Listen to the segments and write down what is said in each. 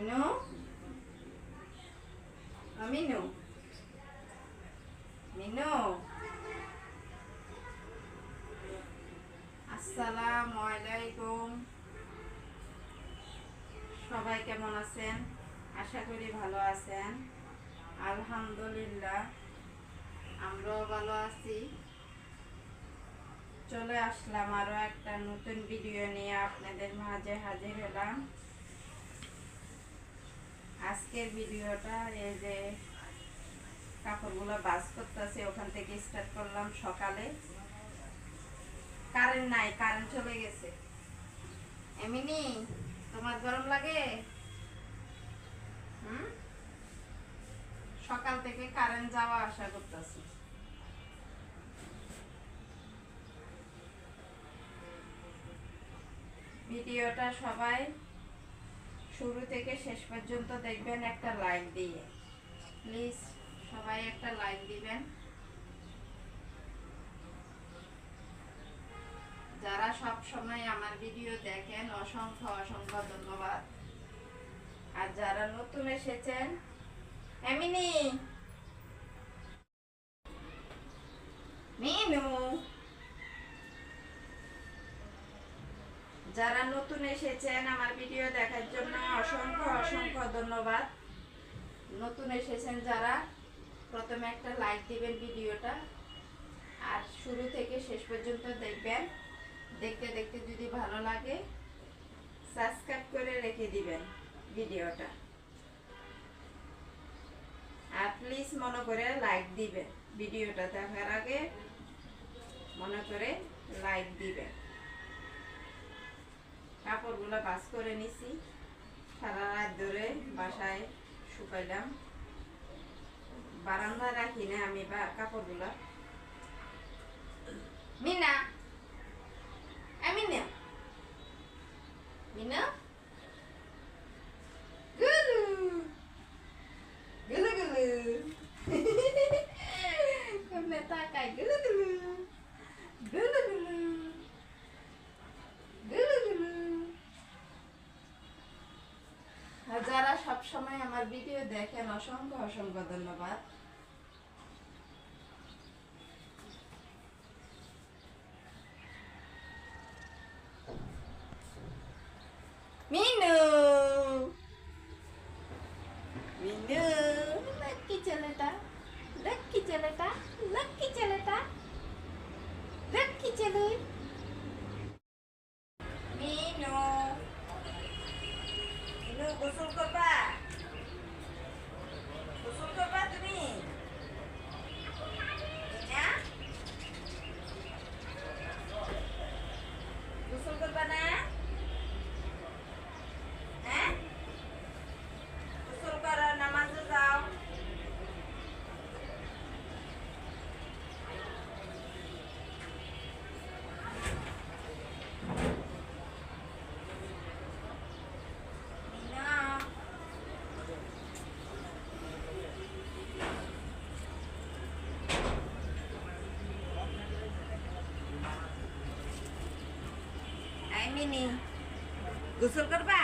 মিনু মিনু মিনু আসসালামু আলাইকুম। সবাই কেমন আছেন? আশা করি ভালো আছেন। আলহামদুলিল্লাহ আমরাও ভালো আছি। চলে আসলাম আরো একটা নতুন ভিডিও নিয়ে আপনাদের মাঝে হাজির হলাম। আজকের ভিডিওটা এই যে কাপড়গুলো ভাঁজ করতেছে, ওখান থেকে স্টার্ট করলাম। সকালে কারেন্ট নাই, কারেন্ট চলে গেছে। এমনি তোমার গরম লাগে? সকাল থেকে কারেন্ট যাওয়া আসা করতেছে। ভিডিওটা সবাই শুরু থেকে শেষ পর্যন্ত দেখবেন, একটা লাইক দিয়ে। প্লিজ সবাই একটা লাইক দিবেন। যারা সব সময় আমার ভিডিও দেখেন অসংখ্য অসংখ্য ধন্যবাদ। আর যারা নতুন এসেছেন, এমিনি মিনু, যারা নতুন এসেছেন আমার ভিডিও দেখার জন্য অসংখ্য অসংখ্য ধন্যবাদ। নতুন এসেছেন যারা, প্রথমে একটা লাইক দিবেন ভিডিওটা, আর শুরু থেকে শেষ পর্যন্ত দেখবেন। দেখতে দেখতে যদি ভালো লাগে সাবস্ক্রাইব করে রেখে দিবেন ভিডিওটা। আর প্লিজ মনে করে লাইক দিবেন, ভিডিওটা দেখার আগে মনে করে লাইক দিবেন। কাপড়গুলো ভাঁজ করে নিছি, সারা রাত ধরে বাসায় শুকাইলাম। বারান্দায় রাখি না আমি কাপড়গুলো। মিনা মিনা মিনা গুলু গুলু গুলু কেমনে তাকাই, গুলু গুলু গুলু গুলু গুলু গুলু। আর যারা সবসময় আমার ভিডিও দেখেন অসংখ্য অসংখ্য ধন্যবাদ। মিনু মিনু, লাকি ছেলেটা, লাকি ছেলেটা, লাকি ছেলেটা, লাকি ছেলে। মিনু মিনু, গোসল করবা? গোসল করবা তুমি? মিনা, গোসল করবা না? হ্যাঁ, গোসল করো, নামাজে যাও। মিনা, এই মিনি, গোসল করবা?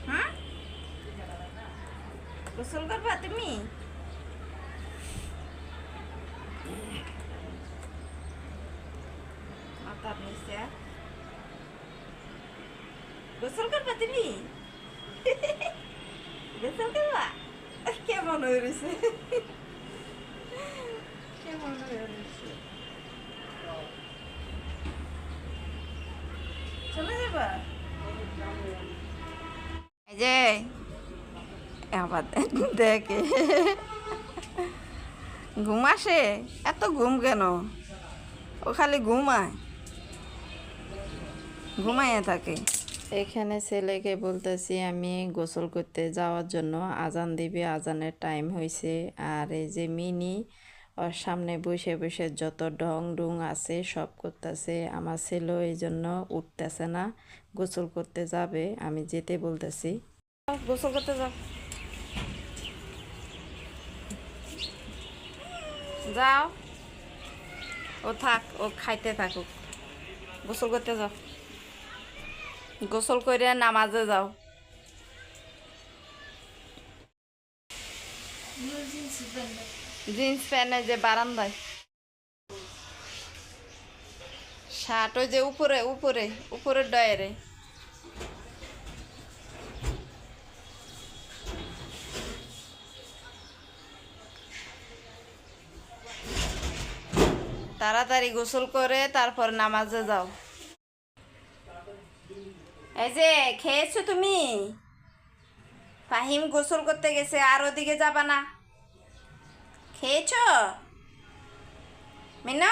হ্যাঁ, গোসল করবা তুমি? মাথার নিচে গোসল করবা তুমি? গোসল করবা? কেমন হয়ে রয়েছে, কেমন হয়ে রয়েছে। চলে যাবা? এই যে আবার দেখে ঘুম আসে, এত ঘুম কেন? ও খালি ঘুমায়, ঘুমাইয়া থাকে। এখানে ছেলেকে বলতেছি আমি গোসল করতে যাওয়ার জন্য, আজান দিবে, আজানের টাইম হয়েছে। আর এই যে মিনি ওর সামনে বসে বসে যত ঢং ডুং আছে সব করতেছে। আমার ছেলে এই জন্য উঠতেছে না, গোসল করতে যাবে। আমি যেতে বলতেছি, গোসল করতে যাও, যাও। ও থাক, ও খাইতে থাকুক, গোসল করতে যাও। গোসল করে নামাজে যাও। জিন্স প্যান্ট যে বারান্দায়, শার্ট ওই যে উপরে উপরে উপরের ডয়ারে। তাড়াতাড়ি গোসল করে তারপর নামাজে যাও। এই যে খেয়েছো তুমি? ফাহিম গোসল করতে গেছে, আর ওদিকে যাবা না? খেয়েছো মিনা?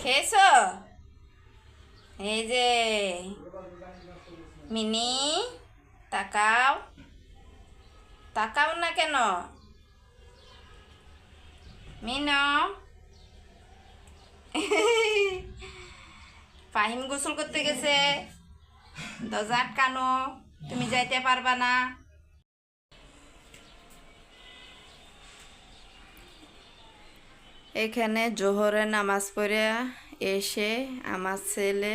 খেয়েছো? এই যে মিনি, তাকাও, তাকাও না কেন মিনা? ফাহিম গোসল করতে গেছে, দরজা আটকানো, তুমি যাইতে পারবা না। এখানে জোহরে নামাজ পড়ে এসে আমার ছেলে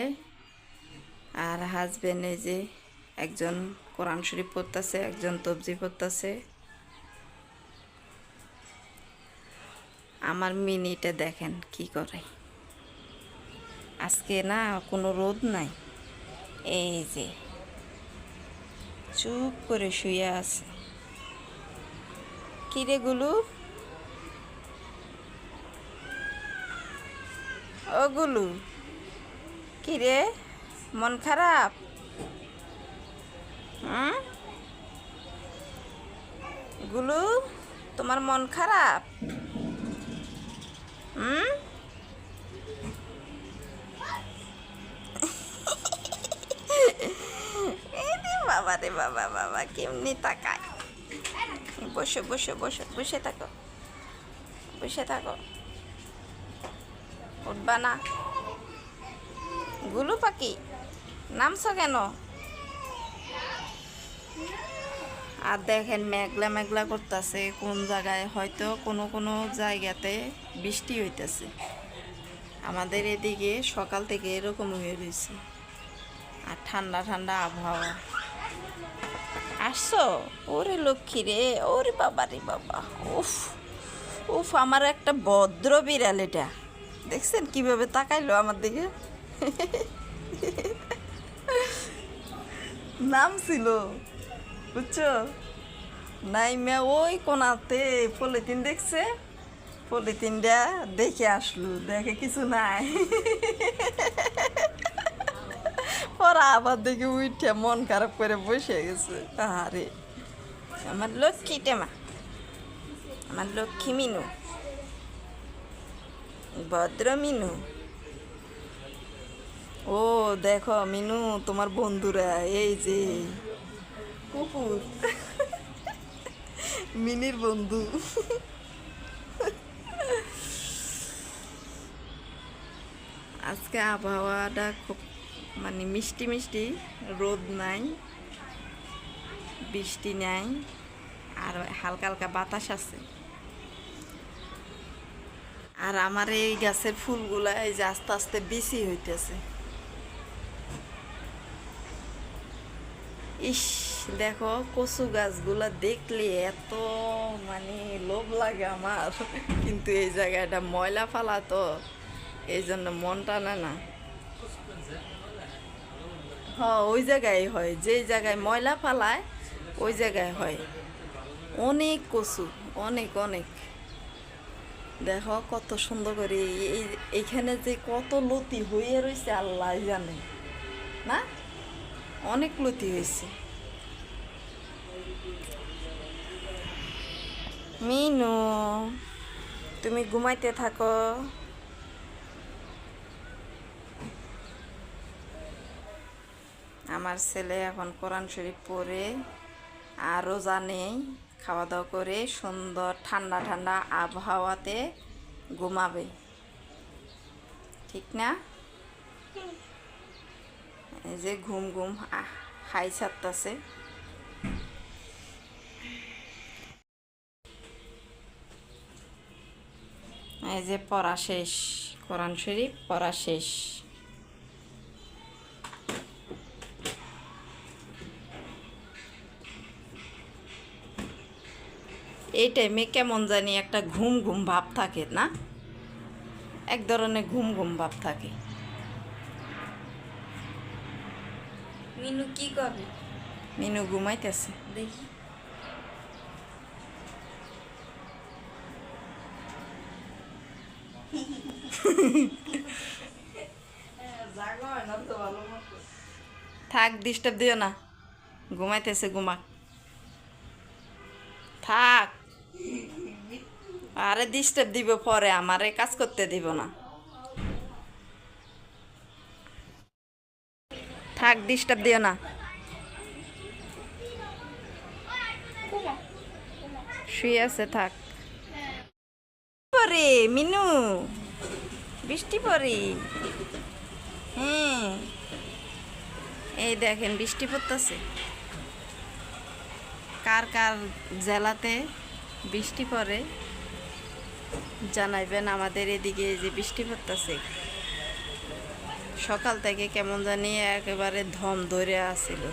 আর হাজবেন্ড, এই যে একজন কোরআন শরীফ পড়তেছে, একজন তবজি পড়তেছে। আমার মিনিটা দেখেন কি করে। আজকে না কোনো রোদ নাই, এই যে চুপ করে শুয়ে আছে। কিরে গুলু, ও গুলু, কিরে মন খারাপ? গুলু, তোমার মন খারাপ? বাবা রে বাবা, বাবা কেমনি তাকায়। বসে বসে বসে বসে থাকো, বসে থাকো, উঠবা না। গুলু পাখি নামছো কেন? আর দেখেন মেঘলা মেঘলা করতেছে, কোন জায়গায় হয়তো কোনো কোনো জায়গাতে বৃষ্টি হইতেছে। আমাদের এদিকে সকাল থেকে এরকম হয়ে রয়েছে, আর ঠান্ডা ঠান্ডা আবহাওয়া। আসছো? ওরে লক্ষ্মী রে, ওরে বাবা রে বাবা, উফ উফ, আমার একটা ভদ্র বিড়াল এটা, দেখছেন কিভাবে তাকাইলো আমার দিকে। নাম ছিল বুঝছো, নাইমা ওই কোনাতে পলিথিন দেখছে, পলিথিনটা দেখে আসলো, দেখে কিছু নাই। ওরা আবার দেখে উঠে মন খারাপ করে বসে গেছে। আরে আমার লক্ষ্মী টেমা, আমার লক্ষ্মী মিনু, ভদ্র মিনু। ও দেখো মিনু, তোমার বন্ধুরা এই যে কুকুর, মিনির বন্ধু। আজকে আবহাওয়াটা খুব মানে মিষ্টি মিষ্টি, রোদ নাই, বৃষ্টি নাই, আর হালকা হালকা বাতাস আছে। আর আমার এই গাছের ফুলগুলা এই যে আস্তে আস্তে বেশি হইতেছে। ইস, দেখো কচু গাছগুলা দেখলে এত মানে লোভ লাগে আমার, কিন্তু এই জায়গাটা ময়লা ফালা তো, এই জন্য মন টানে না। হ্যাঁ ওই জায়গায় হয়, যেই জায়গায় ময়লা ফালায় ওই জায়গায় হয়। অনেক কচু, অনেক অনেক। দেখো কত সুন্দর করে এইখানে যে কত লতি হয়ে রয়েছে আল্লাহ জানে না, অনেক লতি হয়েছে। মিনু, তুমি ঘুমাইতে থাকো। আমার ছেলে এখন কোরআন শরীফ পড়ে আর রোজা নেই, খাওয়া দাওয়া করে সুন্দর ঠান্ডা ঠান্ডা আবহাওয়াতে ঘুমাবে, ঠিক না? এই যে ঘুম ঘুম হাই ছাড়তেছে। এই যে পড়া শেষ, কোরআন শরীফ পড়া শেষ। এই টাইমে কেমন জানি একটা ঘুম ঘুম ভাব থাকে না, এক ধরনের ঘুম ঘুম ভাব থাকে। মিনু কি করে? মিনু ঘুমাইতেছে। দেখি। থাক, ডিস্টার্ব দিও না, ঘুমাইতেছে, ঘুমাক, থাক। আরে ডিস্টার্ব দিব পরে, আমারে কাজ করতে দিব না, থাক, ডিস্টার্ব দিও না। শুয়ে আছে, থাক। পরে মিনু, বৃষ্টি পরে। হ্যাঁ, এই দেখেন বৃষ্টি পড়তেছে। কার কার জেলাতে বৃষ্টি পড়ে জানাইবেন। আমাদের এদিকে যে বৃষ্টি পড়তেছে, সকাল থেকে কেমন জানি একেবারে ধম ধরে আসছিল।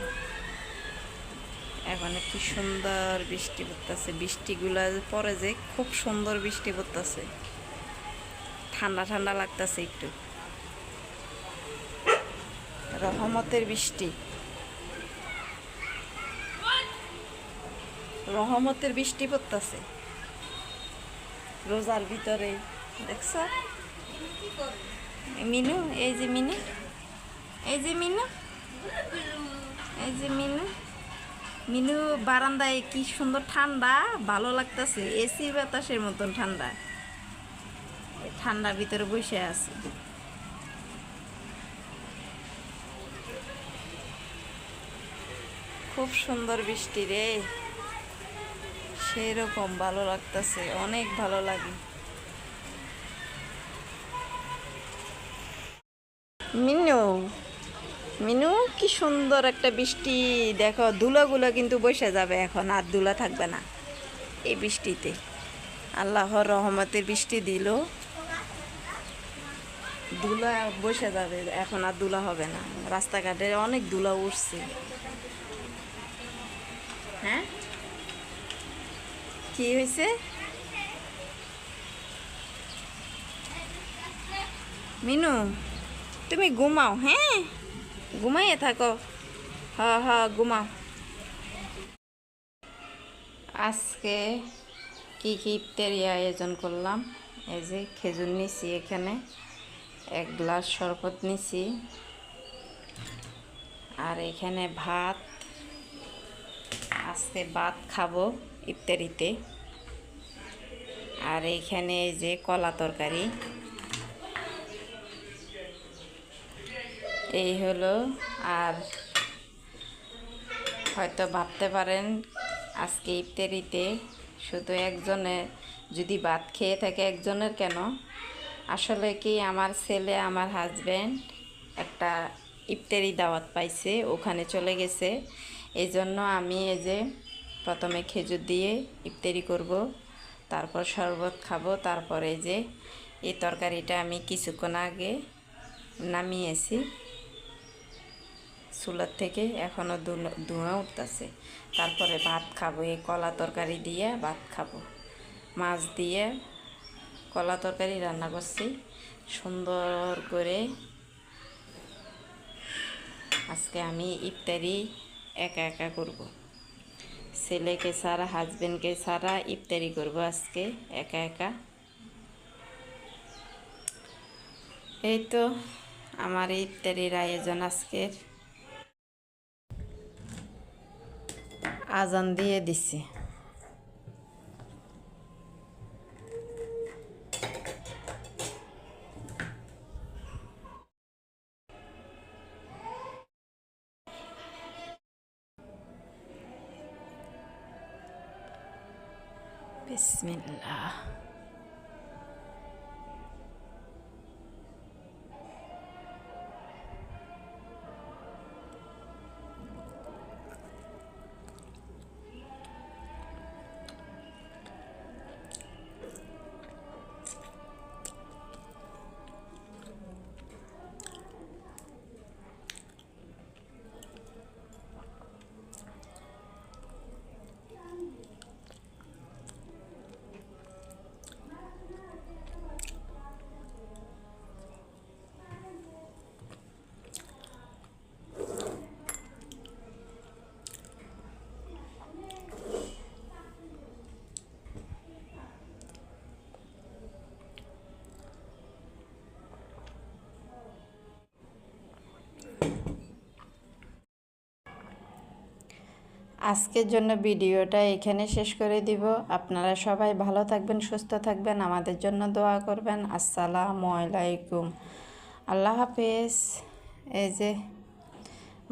এখন কি সুন্দর বৃষ্টি পড়তেছে, বৃষ্টিগুলা পরে যে খুব সুন্দর বৃষ্টি পড়তেছে, ঠান্ডা ঠান্ডা লাগতেছে একটু, রহমতের বৃষ্টি, রহমতের বৃষ্টি পড়তেছে রোজার ভিতরে, দেখছ? মিনু, এই যে মিনু, এই যে মিনু, এই যে মিনু, মিনু বারান্দায় কি সুন্দর ঠান্ডা, ভালো লাগতেছে, এসি বাতাসের মতন ঠান্ডা, ঠান্ডার ভিতরে বসে আছে। খুব সুন্দর বৃষ্টি রে, সেরকম ভালো লাগতেছে, অনেক ভালো লাগে। মিনু, মিনু, কি সুন্দর একটা বৃষ্টি, দেখো ধুলাগুলো কিন্তু বসে যাবে এখন, আর ধুলা থাকবে না এই বৃষ্টিতে। আল্লাহর রহমতের বৃষ্টি দিল, ধুলা বসে যাবে এখন, আর ধুলা হবে না। রাস্তাঘাটে অনেক ধুলা উঠছে। হ্যাঁ, কি হয়েছে? মিনু, তুমি ঘুমাও, হ্যাঁ, ঘুমাইয়ে থাকো, হ্যাঁ হ্যাঁ ঘুমাও। আজকে কি কি ইফতারি আয়োজন করলাম, এই যে খেজুর নিছি, এখানে এক গ্লাস শরবত নিছি, আর এখানে ভাত, আজকে ভাত খাবো ইফতারিতে, আর এইখানে এই যে কলা তরকারি, এই হলো। আর হয়তো ভাবতে পারেন আজকে ইফতারিতে শুধু একজনের, যদি ভাত খেয়ে থাকে একজনের কেন, আসলে কি আমার ছেলে, আমার হাজব্যান্ড একটা ইফতারি দাওয়াত পাইছে, ওখানে চলে গেছে। এই জন্য আমি এই যে প্রথমে খেজুর দিয়ে ইফতারি করব, তারপর শরবত খাবো, তারপরে এই যে এই তরকারিটা আমি কিছুক্ষণ আগে নামিয়েছি চুলার থেকে, এখনও ধোঁয়া উঠতেছে। তারপরে ভাত খাবো, এই কলা তরকারি দিয়ে ভাত খাবো, মাছ দিয়ে কলা তরকারি রান্না করছি সুন্দর করে। আজকে আমি ইফতারি একা একা করব, ছেলেকে ছাড়া, হাজবেন্ডকে ছাড়া ইফতারি করব আজকে একা একা। এই তো আমার ইফতারির আয়োজন আজকের। আজান দিয়ে দিছি। বিসমিল্লাহ। আজকের জন্য ভিডিওটা এখানে শেষ করে দিব। আপনারা সবাই ভালো থাকবেন, সুস্থ থাকবেন, আমাদের জন্য দোয়া করবেন। আসসালামু আলাইকুম, আল্লাহ হাফেজ। এই যে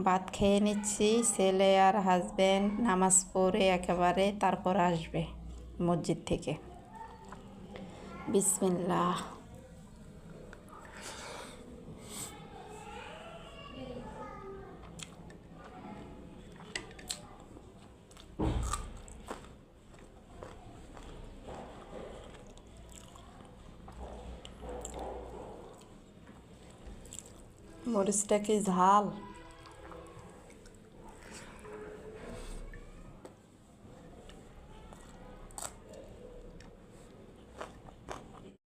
ভাত খেয়ে নিচ্ছি, ছেলে আর হাজব্যান্ড নামাজ পড়ে একেবারে তারপর আসবে মসজিদ থেকে। বিসমিল্লাহ। মরিচটা কি ঝাল?